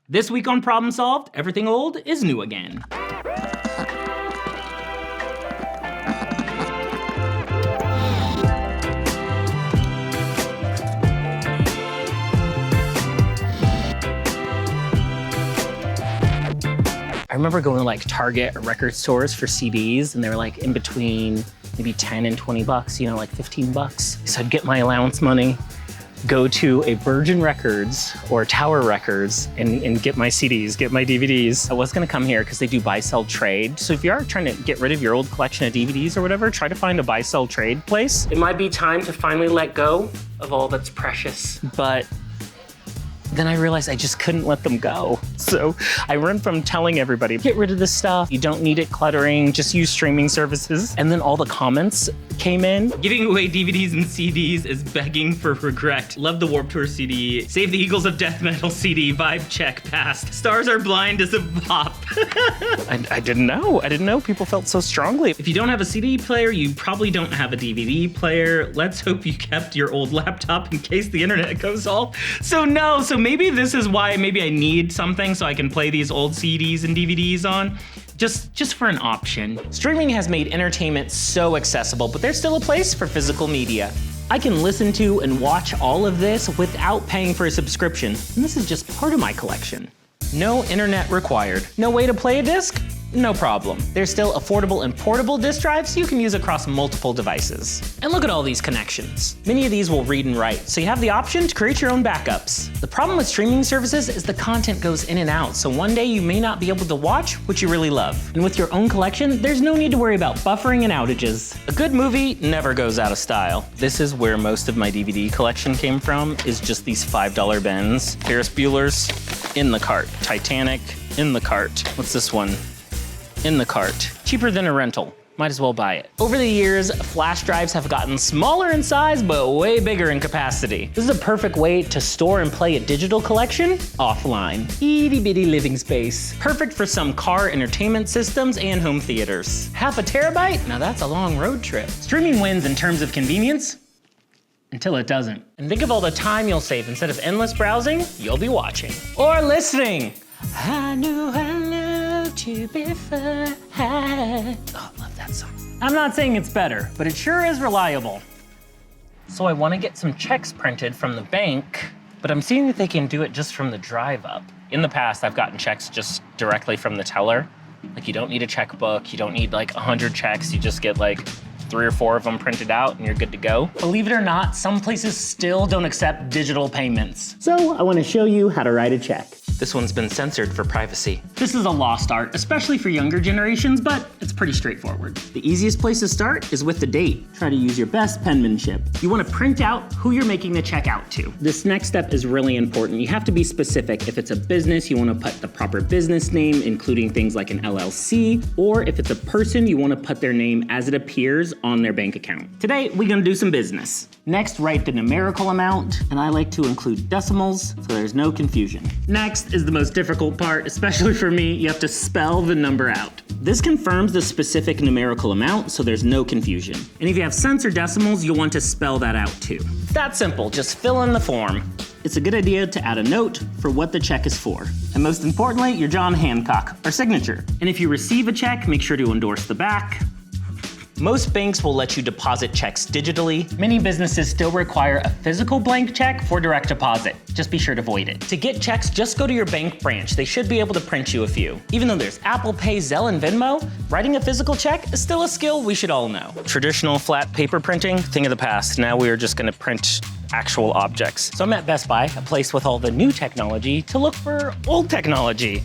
This week on Problem Solved, everything old is new again. I remember going to like Target or record stores for CDs, and they were like in between maybe 10 and 20 bucks, you know, like 15 bucks. So I'd get my allowance money, go to a Virgin Records or Tower Records and get my CDs, get my DVDs. I was gonna come here because they do buy, sell, trade. So if you are trying to get rid of your old collection of DVDs or whatever, try to find a buy, sell, trade place. It might be time to finally let go of all that's precious, but then I realized I just couldn't let them go. So I went from telling everybody, get rid of this stuff, you don't need it cluttering, just use streaming services. And then all the comments came in. Giving away DVDs and CDs is begging for regret. Love the Warped Tour CD. Save the Eagles of Death Metal CD. Vibe check passed. Stars Are Blind is a bop. I didn't know. I didn't know people felt so strongly. If you don't have a CD player, you probably don't have a DVD player. Let's hope you kept your old laptop in case the internet goes off. So maybe this is why maybe I need something so I can play these old CDs and DVDs on. Just for an option. Streaming has made entertainment so accessible, but there's still a place for physical media. I can listen to and watch all of this without paying for a subscription, and this is just part of my collection. No internet required. No way to play a disc? No problem. There's still affordable and portable disk drives you can use across multiple devices. And look at all these connections. Many of these will read and write, so you have the option to create your own backups. The problem with streaming services is the content goes in and out, so one day you may not be able to watch what you really love. And with your own collection, there's no need to worry about buffering and outages. A good movie never goes out of style. This is where most of my DVD collection came from, is just these $5 bins. Ferris Bueller's, in the cart. Titanic, in the cart. What's this one? In the cart. Cheaper than a rental. Might as well buy it. Over the years, flash drives have gotten smaller in size, but way bigger in capacity. This is a perfect way to store and play a digital collection offline. Itty bitty living space. Perfect for some car entertainment systems and home theaters. Half a terabyte? Now that's a long road trip. Streaming wins in terms of convenience, until it doesn't. And think of all the time you'll save. Instead of endless browsing, you'll be watching. Or listening. I knew I loved you before I... Oh, I love that song. I'm not saying it's better, but it sure is reliable. So I want to get some checks printed from the bank, but I'm seeing that they can do it just from the drive up. In the past, I've gotten checks just directly from the teller. Like, you don't need a checkbook, you don't need like 100 checks, you just get like 3 or 4 of them printed out and you're good to go. Believe it or not, some places still don't accept digital payments. So I want to show you how to write a check. This one's been censored for privacy. This is a lost art, especially for younger generations, but it's pretty straightforward. The easiest place to start is with the date. Try to use your best penmanship. You want to print out who you're making the check out to. This next step is really important. You have to be specific. If it's a business, you want to put the proper business name, including things like an LLC, or if it's a person, you want to put their name as it appears on their bank account. Today, we're gonna do some business. Next, write the numerical amount, and I like to include decimals so there's no confusion. Next is the most difficult part, especially for me. You have to spell the number out. This confirms the specific numerical amount so there's no confusion. And if you have cents or decimals, you'll want to spell that out too. It's that simple, just fill in the form. It's a good idea to add a note for what the check is for. And most importantly, your John Hancock, or signature. And if you receive a check, make sure to endorse the back. Most banks will let you deposit checks digitally. Many businesses still require a physical blank check for direct deposit. Just be sure to avoid it. To get checks, just go to your bank branch. They should be able to print you a few. Even though there's Apple Pay, Zelle, and Venmo, writing a physical check is still a skill we should all know. Traditional flat paper printing, thing of the past. Now we are just gonna print actual objects. So I'm at Best Buy, a place with all the new technology, to look for old technology.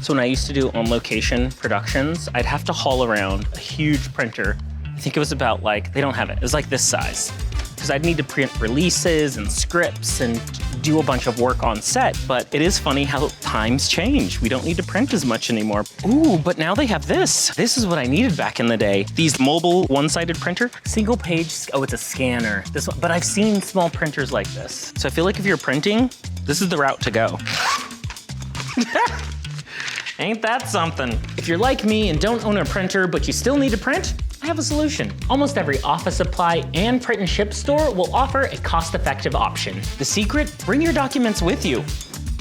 So when I used to do on-location productions, I'd have to haul around a huge printer. I think it was about like, they don't have it, it was like this size. Because I'd need to print releases and scripts and do a bunch of work on set, but it is funny how times change. We don't need to print as much anymore. Ooh, but now they have this. This is what I needed back in the day. These mobile one-sided printer, single page, oh, it's a scanner. This one, but I've seen small printers like this. So I feel like if you're printing, this is the route to go. Ain't that something? If you're like me and don't own a printer, but you still need to print, I have a solution. Almost every office supply and print and ship store will offer a cost-effective option. The secret? Bring your documents with you.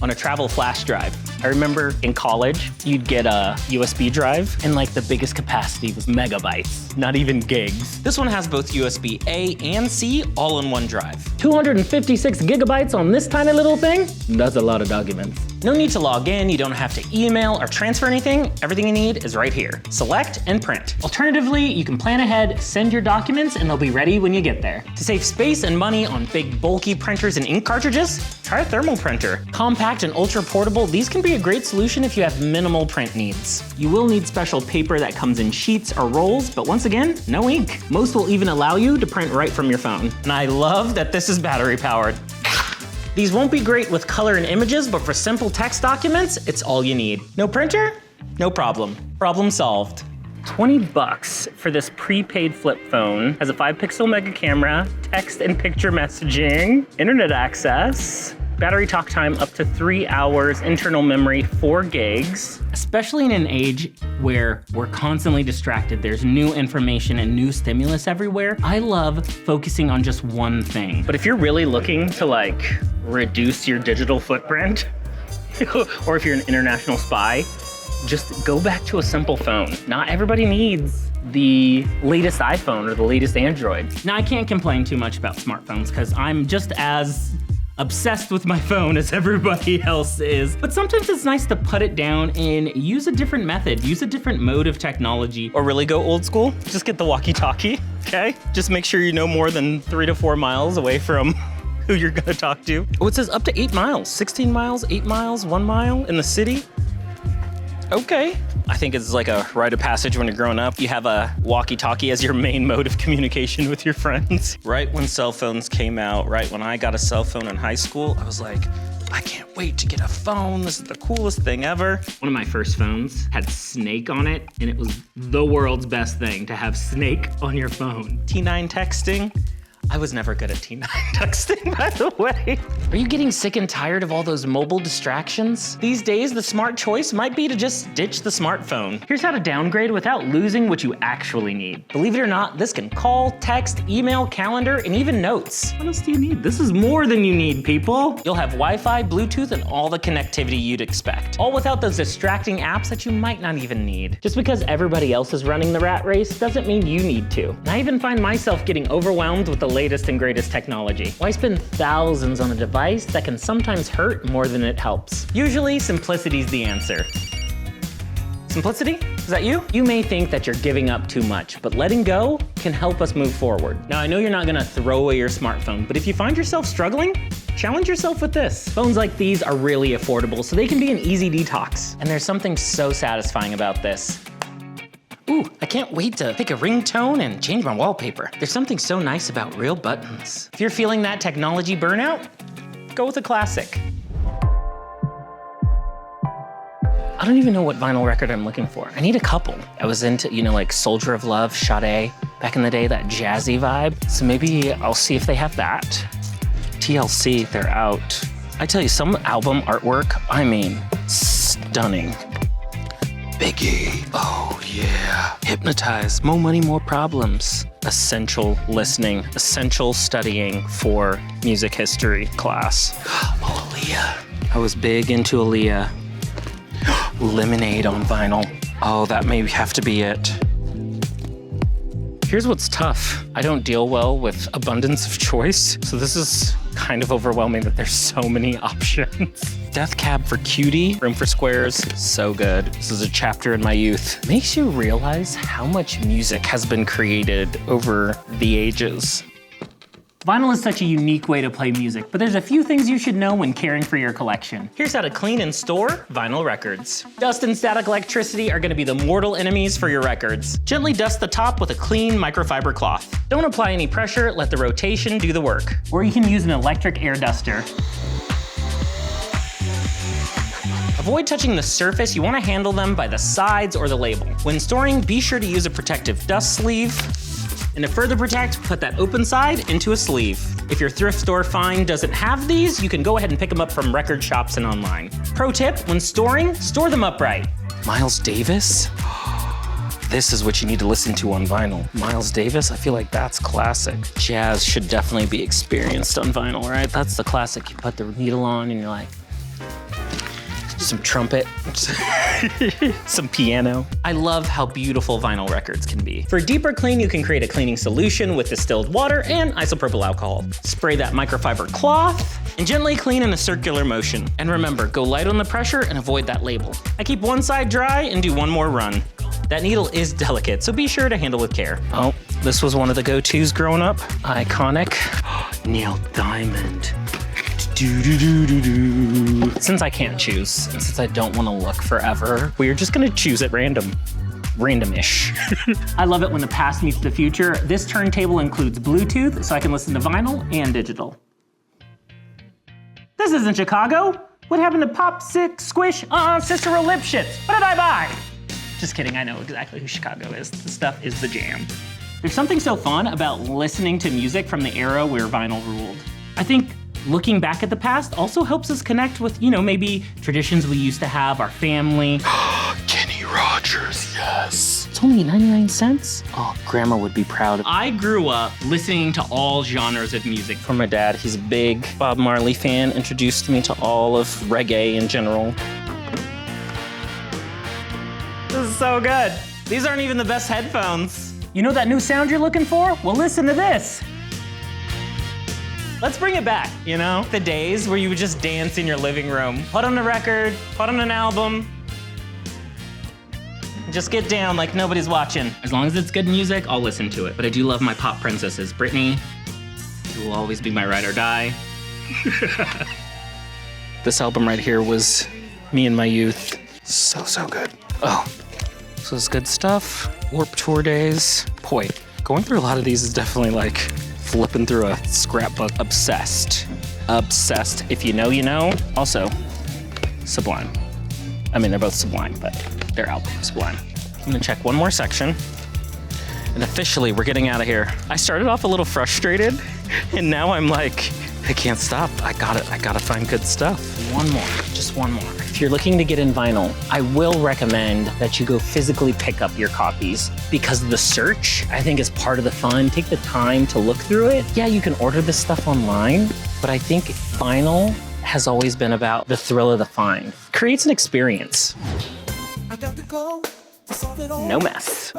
on a travel flash drive. I remember in college, you'd get a USB drive and like the biggest capacity was megabytes, not even gigs. This one has both USB A and C all in one drive. 256 gigabytes on this tiny little thing? That's a lot of documents. No need to log in, you don't have to email or transfer anything. Everything you need is right here. Select and print. Alternatively, you can plan ahead, send your documents, and they'll be ready when you get there. To save space and money on big bulky printers and ink cartridges, try a thermal printer. Compact and ultra portable, these can be a great solution if you have minimal print needs. You will need special paper that comes in sheets or rolls, but once again, no ink. Most will even allow you to print right from your phone. And I love that this is battery powered. These won't be great with color and images, but for simple text documents, it's all you need. No printer? No problem. Problem solved. 20 bucks for this prepaid flip phone. Has a 5-pixel mega camera, text and picture messaging, internet access, battery talk time up to 3 hours, internal memory 4 gigs. Especially in an age where we're constantly distracted, there's new information and new stimulus everywhere. I love focusing on just one thing. But if you're really looking to like reduce your digital footprint, or if you're an international spy, just go back to a simple phone. Not everybody needs the latest iPhone or the latest Android. Now, I can't complain too much about smartphones because I'm just as obsessed with my phone as everybody else is. But sometimes it's nice to put it down and use a different method, use a different mode of technology. Or really go old school, just get the walkie-talkie, okay? Just make sure you know more than 3 to 4 miles away from who you're gonna talk to. Oh, it says up to 8 miles, 16 miles, 8 miles, 1 mile in the city. Okay. I think it's like a rite of passage when you're growing up. You have a walkie-talkie as your main mode of communication with your friends. Right when cell phones came out, right when I got a cell phone in high school, I was like, I can't wait to get a phone. This is the coolest thing ever. One of my first phones had Snake on it, and it was the world's best thing to have Snake on your phone. T9 texting. I was never good at T9 texting, by the way. Are you getting sick and tired of all those mobile distractions? These days, the smart choice might be to just ditch the smartphone. Here's how to downgrade without losing what you actually need. Believe it or not, this can call, text, email, calendar, and even notes. What else do you need? This is more than you need, people. You'll have Wi-Fi, Bluetooth, and all the connectivity you'd expect. All without those distracting apps that you might not even need. Just because everybody else is running the rat race doesn't mean you need to. And I even find myself getting overwhelmed with the latest and greatest technology. Why spend thousands on a device that can sometimes hurt more than it helps? Usually, simplicity's the answer. Simplicity? Is that you? You may think that you're giving up too much, but letting go can help us move forward. Now, I know you're not gonna throw away your smartphone, but if you find yourself struggling, challenge yourself with this. Phones like these are really affordable, so they can be an easy detox. And there's something so satisfying about this. Ooh, I can't wait to pick a ringtone and change my wallpaper. There's something so nice about real buttons. If you're feeling that technology burnout, go with a classic. I don't even know what vinyl record I'm looking for. I need a couple. I was into, like Soldier of Love, Sade, back in the day, that jazzy vibe. So maybe I'll see if they have that. TLC, they're out. I tell you, some album artwork, I mean, stunning. Biggie, oh yeah. Hypnotize, more money, more problems. Essential listening, essential studying for music history class. Oh, Aaliyah. I was big into Aaliyah. Lemonade on vinyl. Oh, that may have to be it. Here's what's tough. I don't deal well with abundance of choice, so this is kind of overwhelming that there's so many options. Death Cab for Cutie, Room for Squares, so good. This is a chapter in my youth. Makes you realize how much music has been created over the ages. Vinyl is such a unique way to play music, but there's a few things you should know when caring for your collection. Here's how to clean and store vinyl records. Dust and static electricity are gonna be the mortal enemies for your records. Gently dust the top with a clean microfiber cloth. Don't apply any pressure, let the rotation do the work. Or you can use an electric air duster. Avoid touching the surface. You wanna handle them by the sides or the label. When storing, be sure to use a protective dust sleeve. And to further protect, put that open side into a sleeve. If your thrift store find doesn't have these, you can go ahead and pick them up from record shops and online. Pro tip, when storing, store them upright. Miles Davis? This is what you need to listen to on vinyl. Miles Davis, I feel like that's classic. Jazz should definitely be experienced on vinyl, right? That's the classic. You put the needle on and you're like, some trumpet, some piano. I love how beautiful vinyl records can be. For a deeper clean, you can create a cleaning solution with distilled water and isopropyl alcohol. Spray that microfiber cloth and gently clean in a circular motion. And remember, go light on the pressure and avoid that label. I keep one side dry and do one more run. That needle is delicate, so be sure to handle with care. Oh, this was one of the go-tos growing up. Iconic. Neil Diamond. Since I can't choose, and since I don't want to look forever, we are just gonna choose at random. Random-ish. I love it when the past meets the future. This turntable includes Bluetooth, so I can listen to vinyl and digital. This isn't Chicago. What happened to Pop, Sick, Squish, Cicero Lipschitz? What did I buy? Just kidding, I know exactly who Chicago is. This stuff is the jam. There's something so fun about listening to music from the era where vinyl ruled. I think looking back at the past also helps us connect with, maybe traditions we used to have, our family. Kenny Rogers, yes. It's only 99 cents? Oh, Grandma would be proud. I grew up listening to all genres of music. From my dad, he's a big Bob Marley fan, introduced me to all of reggae in general. This is so good. These aren't even the best headphones. You know that new sound you're looking for? Well, listen to this. Let's bring it back, The days where you would just dance in your living room. Put on a record, put on an album. Just get down like nobody's watching. As long as it's good music, I'll listen to it. But I do love my pop princesses. Britney, who will always be my ride or die. This album right here was me in my youth. So good. Oh, this was good stuff. Warped Tour days. Boy, going through a lot of these is definitely like flipping through a scrapbook. Obsessed. Obsessed. If you know, you know. Also, Sublime. I mean, they're both Sublime, but their album is Sublime. I'm gonna check one more section. And officially, we're getting out of here. I started off a little frustrated, and now I'm like, I can't stop. I gotta find good stuff. One more, just one more. If you're looking to get in vinyl, I will recommend that you go physically pick up your copies because the search, I think, is part of the fun. Take the time to look through it. Yeah, you can order this stuff online, but I think vinyl has always been about the thrill of the find. Creates an experience. No mess.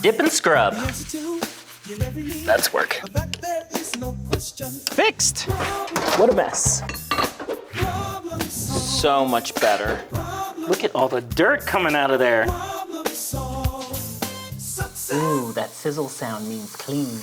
Dip and scrub. That's work. Fixed. What a mess. So much better. Look at all the dirt coming out of there. Ooh, that sizzle sound means clean.